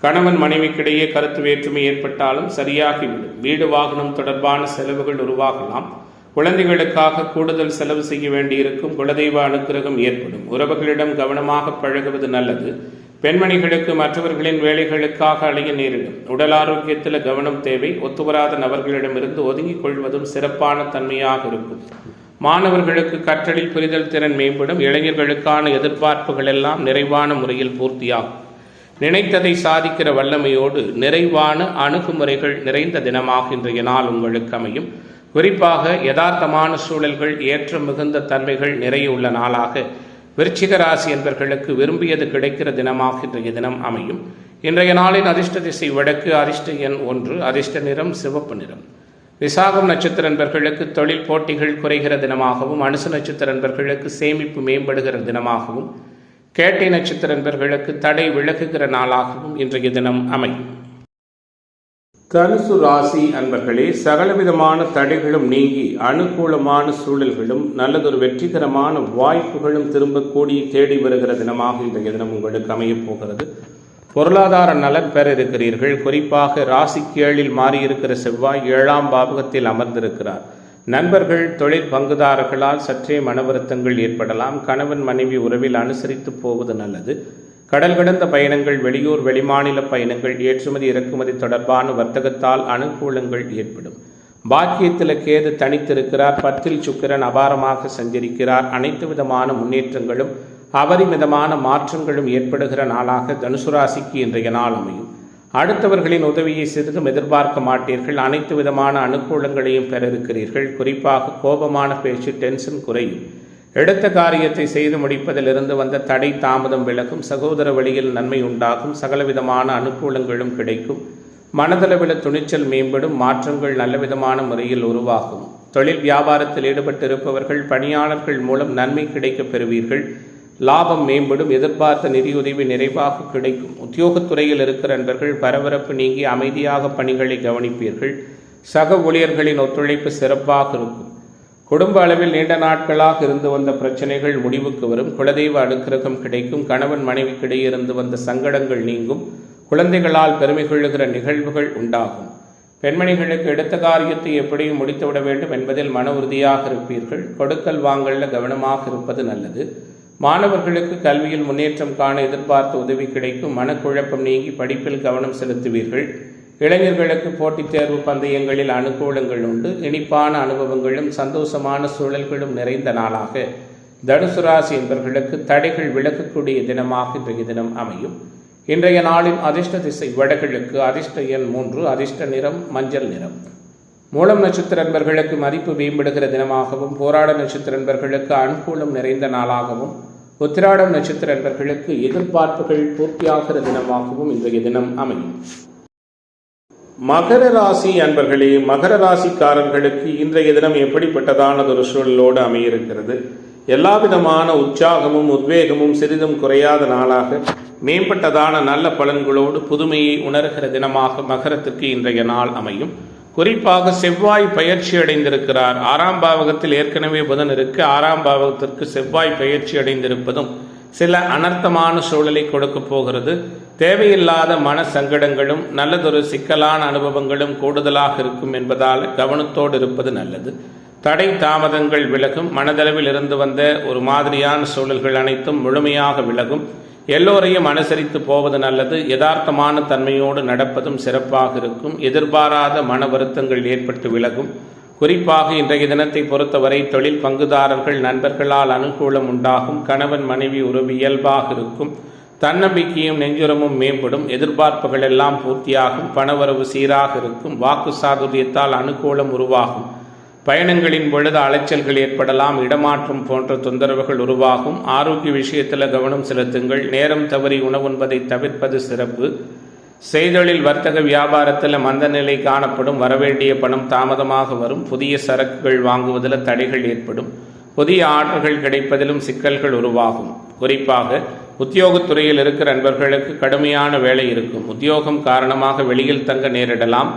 கணவன் மனைவிக்கிடையே கருத்து வேற்றுமை ஏற்பட்டாலும் சரியாகிவிடும். வீடு வாகனம் தொடர்பான செலவுகள் உருவாகலாம். குழந்தைகளுக்காக கூடுதல் செலவு செய்ய வேண்டியிருக்கும். குலதெய்வ அனுக்கிரகம் ஏற்படும். உறவுகளிடம் கவனமாக பழகுவது நல்லது. பெண்மணிகளுக்கு மற்றவர்களின் வேலைகளுக்காக அலைய நேரிடும். உடல் ஆரோக்கியத்தில் கவனம் தேவை. ஒத்துவராத நபர்களிடமிருந்து ஒதுங்கிக் கொள்வதும் சிறப்பான தன்மையாக இருக்கும். மாணவர்களுக்கு கற்றலில் புரிதல் திறன் மேம்படும். இளைஞர்களுக்கான எதிர்பார்ப்புகள் எல்லாம் நிறைவான முறையில் பூர்த்தியாகும். நினைத்ததை சாதிக்கிற வல்லமையோடு நிறைவான அணுகுமுறைகள் நிறைந்த தினமாக இன்றைய நாள் உங்களுக்கு அமையும். குறிப்பாக யதார்த்தமான சூழல்கள், ஏற்ற மிகுந்த தன்மைகள் நிறைய உள்ள நாளாக விருச்சிக ராசி என்பவர்களுக்கு விரும்பியது கிடைக்கிற தினமாக இன்றைய தினம் அமையும். இன்றைய நாளின் அதிர்ஷ்ட திசை வடக்கு. அதிர்ஷ்ட எண் 1. அதிர்ஷ்ட நிறம் சிவப்பு நிறம். விசாகம் நட்சத்திர நண்பர்களுக்கு தொழில் போட்டிகள் குறைகிற தினமாகவும், அனுச நட்சத்திர நண்பர்களுக்கு சேமிப்பு மேம்படுகிற தினமாகவும், கேட்டை நட்சத்திர நண்பர்களுக்கு தடை விலகுகிற நாளாகவும் இன்றைய தினம் அமையும். தனுசு ராசி அன்பர்களே, சகலவிதமான தடைகளும் நீங்கி அனுகூலமான சூழல்களும் நல்லதொரு வெற்றிகரமான வாய்ப்புகளும் திரும்ப கூடி தேடி வருகிற தினமாக இன்றைய தினம் உங்களுக்கு அமையப் போகிறது. பொருளாதார நலன் பெற இருக்கிறீர்கள். குறிப்பாக ராசிக்கு 7ல் மாறியிருக்கிற செவ்வாய் 7ஆம் பாவகத்தில் அமர்ந்திருக்கிறார். நண்பர்கள், தொழில் பங்குதாரர்களால் சற்றே மன வருத்தங்கள் ஏற்படலாம். கணவன் மனைவி உறவில் அனுசரித்து போவது நல்லது. கடல் கடந்த பயணங்கள், வெளியூர் வெளிமாநில பயணங்கள், ஏற்றுமதி இறக்குமதி தொடர்பான வர்த்தகத்தால் அனுகூலங்கள் ஏற்படும். பாக்கியத்தில் கேது தனித்திருக்கிறார். 10ல் சுக்கிரன் அபாரமாக சஞ்சரிக்கிறார். அனைத்து விதமான முன்னேற்றங்களும் அபரிமிதமான மாற்றங்களும் ஏற்படுகிற நாளாக தனுசு ராசிக்கு இன்றைய நாள் அமையும். அடுத்தவர்களின் உதவியை சிறிதும் எதிர்பார்க்க மாட்டீர்கள். அனைத்து விதமான அனுகூலங்களையும் பெற இருக்கிறீர்கள். குறிப்பாக கோபமான பேச்சு, டென்ஷன் குறையும். எடுத்த காரியத்தை செய்து முடிப்பதிலிருந்து வந்த தடை தாமதம் விலகும். சகோதர வழியில் நன்மை உண்டாகும். சகலவிதமான அனுகூலங்களும் கிடைக்கும். மனதளவில் துணிச்சல் மேம்படும். மாற்றங்கள் நல்லவிதமான முறையில் உருவாகும். தொழில் வியாபாரத்தில் ஈடுபட்டிருப்பவர்கள், பணியாளர்கள் மூலம் நன்மை கிடைக்கப் பெறுவீர்கள். லாபம் மேம்படும். எதிர்பார்த்த நிதியுதவி நிறைவாக கிடைக்கும். உத்தியோகத்துறையில் இருக்கிற நண்பர்கள் பரபரப்பு நீங்கி அமைதியாக பணிகளை கவனிப்பீர்கள். சக ஊழியர்களின் ஒத்துழைப்பு சிறப்பாக இருக்கும். குடும்ப அளவில் நீண்ட நாட்களாக இருந்து வந்த பிரச்சனைகள் முடிவுக்கு வரும். குலதெய்வ அனுக்கிரகம் கிடைக்கும். கணவன் மனைவிக்கிடையே இருந்து வந்த சங்கடங்கள் நீங்கும். குழந்தைகளால் பெருமை கொள்ளுகிற நிகழ்வுகள் உண்டாகும். பெண்மணிகளுக்கு எடுத்த காரியத்தை எப்படியும் முடித்துவிட வேண்டும் என்பதில் மன உறுதியாக இருப்பீர்கள். கொடுக்கல் வாங்கல்ல கவனமாக இருப்பது நல்லது. மாணவர்களுக்கு கல்வியில் முன்னேற்றம் காண எதிர்பார்த்த உதவி கிடைக்கும். மனக்குழப்பம் நீங்கி படிப்பில் கவனம் செலுத்துவீர்கள். இளைஞர்களுக்கு போட்டித் தேர்வு பந்தயங்களில் அனுகூலங்கள் உண்டு. இனிப்பான அனுபவங்களும் சந்தோஷமான சூழல்களும் நிறைந்த நாளாக தனுசு ராசி என்பவர்களுக்கு தடைகள் விலகக்கூடிய தினமாக இன்றைய தினம் அமையும். இன்றைய நாளின் அதிர்ஷ்ட திசை வடகிழக்கு. அதிர்ஷ்ட எண் 3. அதிர்ஷ்ட நிறம் மஞ்சள் நிறம். மூலம் நட்சத்திர நண்பர்களுக்கு மதிப்பு மேம்படுகிற தினமாகவும், போராட நட்சத்திர நண்பர்களுக்கு அனுகூலம் நிறைந்த நாளாகவும், உத்திராடம் நட்சத்திர நண்பர்களுக்கு எதிர்பார்ப்புகள் பூர்த்தியாகிற தினமாகவும் இன்றைய தினம் அமையும். மகர ராசி அன்பர்களே, மகர ராசிக்காரர்களுக்கு இன்றைய தினம் எப்படிப்பட்டதானதொரு சூழலோடு அமையிருக்கிறது. எல்லா விதமான உற்சாகமும் உத்வேகமும் சிறிதும் குறையாத நாளாக மேம்பட்டதான நல்ல பலன்களோடு புதுமையை உணர்கிற தினமாக மகரத்துக்கு இன்றைய நாள் அமையும். குறிப்பாக செவ்வாய் பயிற்சி அடைந்திருக்கிறார். 6ஆம் பாவகத்தில் ஏற்கனவே புதன் இருக்கு. 6ஆம் பாவகத்திற்கு செவ்வாய் பயிற்சி அடைந்திருப்பதும் சில அனர்த்தமான சூழலை கொடுக்க போகிறது. தேவையில்லாத மன சங்கடங்களும் நல்லதொரு சிக்கலான அனுபவங்களும் கூடுதலாக இருக்கும் என்பதால் கவனத்தோடு இருப்பது நல்லது. தடை தாமதங்கள் விலகும். மனதளவில் இருந்து வந்த ஒரு மாதிரியான சூழல்கள் அனைத்தும் முழுமையாக விலகும். எல்லோரையும் அனுசரித்து போவது நல்லது. யதார்த்தமான தன்மையோடு நடப்பதும் சிறப்பாக இருக்கும். எதிர்பாராத மன வருத்தங்கள் ஏற்பட்டு விலகும். குறிப்பாக இன்றைய தினத்தை பொறுத்தவரை தொழில் பங்குதாரர்கள், நண்பர்களால் அனுகூலம் உண்டாகும். கணவன் மனைவி உறவு இயல்பாக இருக்கும். தன்னம்பிக்கையும் நெஞ்சுரமும் மேம்படும். எதிர்பார்ப்புகள் எல்லாம் பூர்த்தியாகும். பணவரவு சீராக இருக்கும். வாக்கு சாதுரியத்தால் அனுகூலம் உருவாகும். பயணங்களின் பொழுது அலைச்சல்கள் ஏற்படலாம். இடமாற்றம் போன்ற தொந்தரவுகள் உருவாகும். ஆரோக்கிய விஷயத்தில் கவனம் செலுத்துங்கள். நேரம் தவறி உணவுண்பதை தவிர்ப்பது சிறப்பு. செய்தொழில் வர்த்தக வியாபாரத்தில் மந்த நிலை காணப்படும். வரவேண்டிய பணம் தாமதமாக வரும். புதிய சரக்குகள் வாங்குவதில் தடைகள் ஏற்படும். புதிய ஆர்டர்கள் கிடைப்பதிலும் சிக்கல்கள் உருவாகும். குறிப்பாக உத்தியோகத்துறையில் இருக்கிற நண்பர்களுக்கு கடுமையான வேலை இருக்கும். உத்தியோகம் காரணமாக வெளியில் தங்க நேரிடலாம்.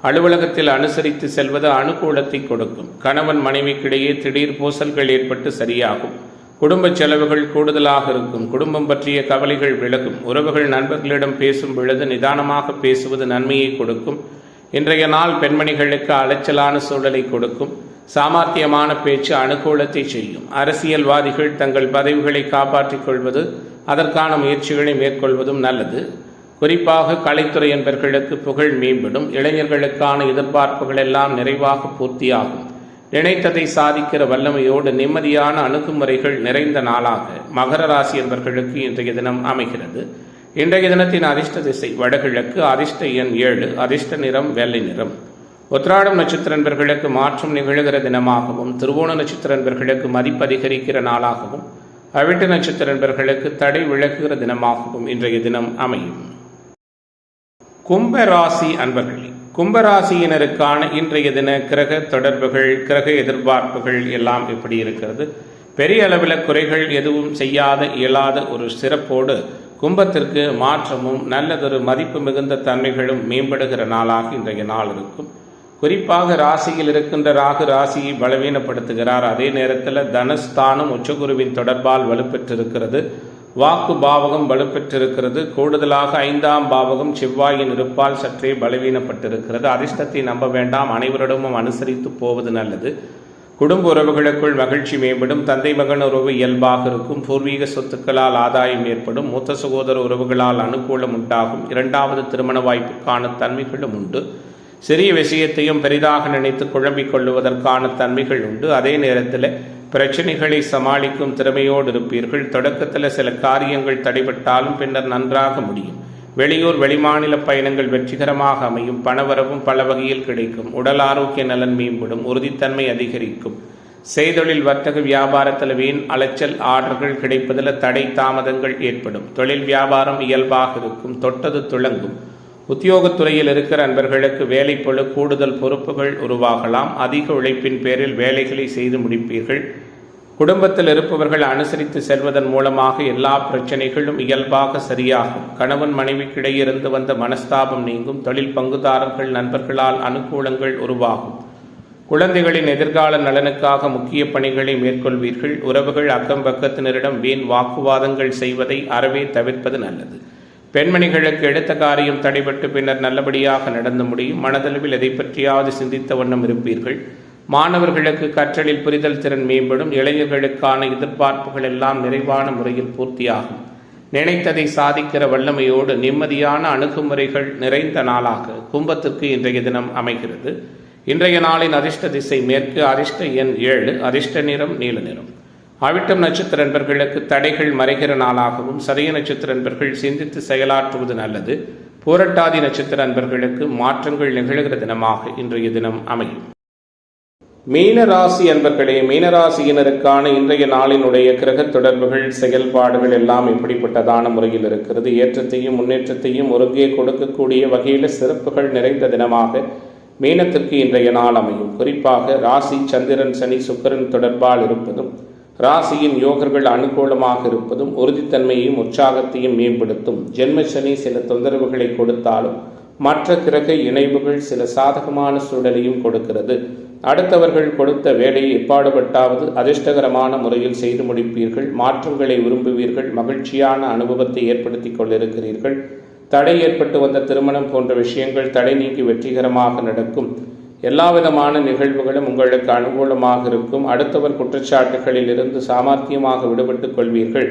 அலுவலகத்தில் அனுசரித்து செல்வது அனுகூலத்தை கொடுக்கும். கணவன் மனைவிக்கிடையே திடீர் பூசல்கள் ஏற்பட்டு சரியாகும். குடும்ப செலவுகள் கூடுதலாக இருக்கும். குடும்பம் பற்றிய கவலைகள் விலகும். உறவுகள் நண்பர்களிடம் பேசும் பொழுது நிதானமாக பேசுவது நன்மையை கொடுக்கும். இன்றைய நாள் பெண்மணிகளுக்கு அலைச்சலான சூழலை கொடுக்கும். சாமர்த்தியமான பேச்சு அனுகூலத்தை செய்யும். அரசியல்வாதிகள் தங்கள் பதவிகளை காப்பாற்றிக் கொள்வது, அதற்கான முயற்சிகளை மேற்கொள்வதும் நல்லது. குறிப்பாக கலைத்துறை என்பவர்களுக்கு புகழ் மேம்படும். இளைஞர்களுக்கான எதிர்பார்ப்புகள் எல்லாம் நிறைவாக பூர்த்தியாகும். நினைத்ததை சாதிக்கிற வல்லமையோடு நிம்மதியான அணுகுமுறைகள் நிறைந்த நாளாக மகர ராசி என்பவர்களுக்கு இன்றைய தினம் அமைகிறது. இன்றைய தினத்தின் அதிர்ஷ்ட திசை வடகிழக்கு. அதிர்ஷ்ட எண் 7. அதிர்ஷ்ட நிறம் வெள்ளை நிறம். உத்திராடம் நட்சத்திர நண்பர்களுக்கு மாற்றம் நிகழ்கிற தினமாகவும், திருவோண நட்சத்திர நண்பர்களுக்கு மதிப்பு அதிகரிக்கிற நாளாகவும், அவிட்ட நட்சத்திர நண்பர்களுக்கு தடை விலகுகிற தினமாகவும் இன்றைய தினம் அமையும். கும்பராசி அன்பர்களே, கும்பராசியினருக்கான இன்றைய தின கிரக தொடர்புகள், கிரக எதிர்பார்ப்புகள் எல்லாம் எப்படி இருக்கிறது? பெரிய அளவில் குறைகள் எதுவும் செய்யாத இயலாத ஒரு சிறப்போடு கும்பத்திற்கு மாற்றமும் நல்லதொரு மதிப்பு மிகுந்த தன்மைகளும் மேம்படுகிற நாளாக இன்றைய நாள் இருக்கும். குறிப்பாக ராசியில் இருக்கின்ற ராகு ராசியை பலவீனப்படுத்துகிறார். அதே நேரத்தில் தனஸ்தானம் உச்சகுருவின் தொடர்பால் வலுப்பெற்றிருக்கிறது. வாக்கு பாவகம் வலுப்பெற்றிருக்கிறது. கூடுதலாக 5ஆம் பாவகம் செவ்வாயின் இருப்பால் சற்றே பலவீனப்பட்டிருக்கிறது. அதிர்ஷ்டத்தை நம்ப வேண்டாம். அனைவரிடமும் அனுசரித்து போவது நல்லது. குடும்ப உறவுகளுக்குள் மகிழ்ச்சி மேம்படும். தந்தை மகன் உறவு இயல்பாக இருக்கும். பூர்வீக சொத்துக்களால் ஆதாயம் ஏற்படும். மூத்த சகோதர உறவுகளால் அனுகூலம் உண்டாகும். 2வது திருமண வாய்ப்புக்கான தன்மைகளும் உண்டு. சிறிய விஷயத்தையும் பெரிதாக நினைத்து குழம்பிக் கொள்ளுவதற்கான தன்மைகள் உண்டு. அதே நேரத்தில் பிரச்சனைகளை சமாளிக்கும் திறமையோடு இருப்பீர்கள். தொடக்கத்தில் சில காரியங்கள் தடைபட்டாலும் பின்னர் நன்றாக முடியும். வெளியூர் வெளிமாநில பயணங்கள் வெற்றிகரமாக அமையும். பணவரவும் பல வகையில் கிடைக்கும். உடல் ஆரோக்கிய நலன் மேம்படும். உறுதித்தன்மை அதிகரிக்கும். செய்தொழில் வர்த்தக வியாபாரத்தில் வீண் அலைச்சல் ஆர்டர்கள் கிடைப்பதில் தடை தாமதங்கள் ஏற்படும். தொழில் வியாபாரம் இயல்பாக இருக்கும். தொட்டது துளங்கும். உத்தியோகத்துறையில் இருக்கிற நண்பர்களுக்கு வேலைப்பளு கூடுதல் பொறுப்புகள் உருவாகலாம். அதிக உழைப்பின் பேரில் வேலைகளை செய்து முடிப்பீர்கள். குடும்பத்தில் இருப்பவர்கள் அனுசரித்து செல்வதன் மூலமாக எல்லா பிரச்சனைகளும் இயல்பாக சரியாகும். கணவன் மனைவிக்கிடையிருந்து வந்த மனஸ்தாபம் நீங்கும். தொழில் பங்குதாரர்கள் நண்பர்களால் அனுகூலங்கள் உருவாகும். குழந்தைகளின் எதிர்கால நலனுக்காக முக்கிய பணிகளை மேற்கொள்வீர்கள். உறவுகள் அக்கம் பக்கத்தினரிடம் வீண் வாக்குவாதங்கள் செய்வதை அறவே தவிர்ப்பது நல்லது. பெண்மணிகளுக்கு எடுத்த காரியம் தடைபட்டு பின்னர் நல்லபடியாக நடந்து முடியும். மனதளவில் எதை பற்றியாவது சிந்தித்த வண்ணம் இருப்பீர்கள். மாணவர்களுக்கு கற்றலில் புரிதல் திறன் மேம்படும். இளைஞர்களுக்கான எதிர்பார்ப்புகள் எல்லாம் நிறைவான முறையில் பூர்த்தியாகும். நினைத்ததை சாதிக்கிற வல்லமையோடு நிம்மதியான அணுகுமுறைகள் நிறைந்த நாளாக கும்பத்திற்கு இன்றைய தினம் அமைகிறது. இன்றைய நாளின் அதிர்ஷ்ட திசை மேற்கு. அதிர்ஷ்ட எண் 7. அதிர்ஷ்ட நிறம் நீல நிறம். அவிட்டம் நட்சத்திர நண்பர்களுக்கு தடைகள் மறைகிற நாளாகவும், சதய நட்சத்திர நண்பர்கள் சிந்தித்து செயலாற்றுவது நல்லது. பூரட்டாதி நட்சத்திர நண்பர்களுக்கு மாற்றங்கள் நிகழ்கிற தினமாக இன்றைய தினம் அமையும். மீனராசி அன்பர்களே, மீனராசியினருக்கான இன்றைய நாளினுடைய கிரக தொடர்புகள், செயல்பாடுகள் எல்லாம் எப்படிப்பட்டதான முறையில் இருக்கிறது? ஏற்றத்தையும் முன்னேற்றத்தையும் ஒருங்கே கொடுக்கக்கூடிய வகையில் சிறப்புகள் நிறைந்த தினமாக மீனத்திற்கு இன்றைய நாள் அமையும். குறிப்பாக ராசி சந்திரன் சனி சுக்கிரன் தொடர்பால் இருப்பதும், ராசியின் யோகர்கள் அனுகூலமாக இருப்பதும் உறுதித்தன்மையையும் உற்சாகத்தையும் மேம்படுத்தும். ஜென்ம சனி சில தொந்தரவுகளை கொடுத்தாலும் மற்ற கிரக இணைவுகள் சில சாதகமான சூழலையும் கொடுக்கிறது. அடுத்தவர்கள் கொடுத்த வேலையை எப்பாடுபட்டாவது அதிர்ஷ்டகரமான முறையில் செய்து முடிப்பீர்கள். மாற்றங்களை விரும்புவீர்கள். மகிழ்ச்சியான அனுபவத்தை ஏற்படுத்தி கொண்டிருக்கிறீர்கள். தடை ஏற்பட்டு வந்த திருமணம் போன்ற விஷயங்கள் தடை நீங்கி வெற்றிகரமாக நடக்கும். எல்லாவிதமான நிகழ்வுகளும் உங்களுக்கு அனுகூலமாக இருக்கும். அடுத்தவர் குற்றச்சாட்டுகளில் இருந்து சாமர்த்தியமாக விடுபட்டுக் கொள்வீர்கள்.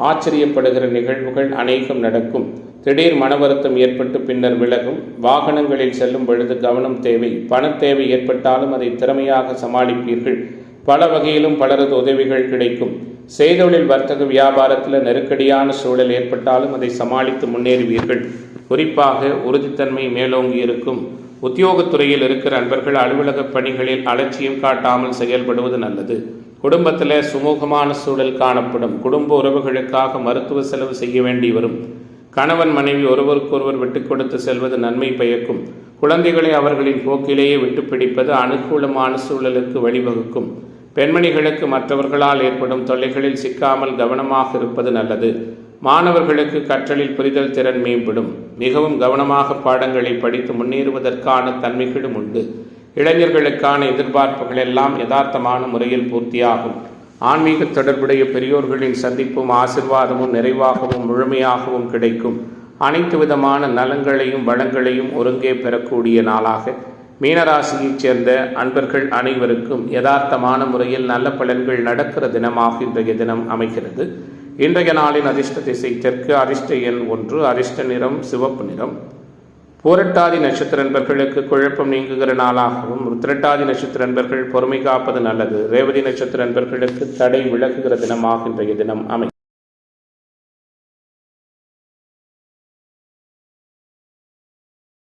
ஆச்சரியப்படுகிற நிகழ்வுகள் அநேகம் நடக்கும். திடீர் மன வருத்தம் ஏற்பட்டு பின்னர் விலகும். வாகனங்களில் செல்லும் பொழுது கவனம் தேவை. பண தேவை ஏற்பட்டாலும் அதை திறமையாக சமாளிப்பீர்கள். பல வகையிலும் பலரது உதவிகள் கிடைக்கும். செய்தொழில் வர்த்தக வியாபாரத்தில் நெருக்கடியான சூழல் ஏற்பட்டாலும் அதை சமாளித்து முன்னேறுவீர்கள். குறிப்பாக உறுதித்தன்மை மேலோங்கி இருக்கும். உத்தியோகத்துறையில் இருக்கிற அன்பர்கள் அலுவலக பணிகளில் அலட்சியம் காட்டாமல் செயல்படுவது நல்லது. குடும்பத்தில் சுமூகமான சூழல் காணப்படும். குடும்ப உறவுகளுக்காக மருத்துவ செலவு செய்ய வேண்டி வரும். கணவன் மனைவி ஒருவருக்கொருவர் விட்டுக் கொடுத்து செல்வது நன்மை பயக்கும். குழந்தைகளை அவர்களின் போக்கிலேயே விட்டு பிடிப்பது அனுகூலமான சூழலுக்கு வழிவகுக்கும். பெண்மணிகளுக்கு மற்றவர்களால் ஏற்படும் தொல்லைகளில் சிக்காமல் கவனமாக இருப்பது நல்லது. மாணவர்களுக்கு கற்றலில் புரிதல் திறன் மேம்படும். மிகவும் கவனமாக பாடங்களை படித்து முன்னேறுவதற்கான தன்மைகளும் உண்டு. இளைஞர்களுக்கான எதிர்பார்ப்புகள் எல்லாம் யதார்த்தமான முறையில் பூர்த்தியாகும். ஆன்மீக தொடர்புடைய பெரியோர்களின் சந்திப்பும் ஆசிர்வாதமும் நிறைவாகவும் முழுமையாகவும் கிடைக்கும். அனைத்து விதமான நலங்களையும் வளங்களையும் ஒருங்கே பெறக்கூடிய நாளாக மீனராசியைச் சேர்ந்த அன்பர்கள் அனைவருக்கும் யதார்த்தமான முறையில் நல்ல பலன்கள் நடக்கிற தினமாக இன்றைய தினம் அமைகிறது. இன்றைய நாளின் அதிர்ஷ்ட திசை தெற்கு, அதிர்ஷ்ட எண் 1, அதிர்ஷ்ட நிறம் சிவப்பு நிறம். பூரட்டாதி நட்சத்திர நண்பர்களுக்கு குழப்பம் நீங்குகிற நாளாகவும், உத்திரட்டாதி நட்சத்திர நண்பர்கள் பொறுமை காப்பது நல்லது. ரேவதி நட்சத்திர நண்பர்களுக்கு தடை விலகுகிற தினமாக இன்றைய தினம் அமைகிறது.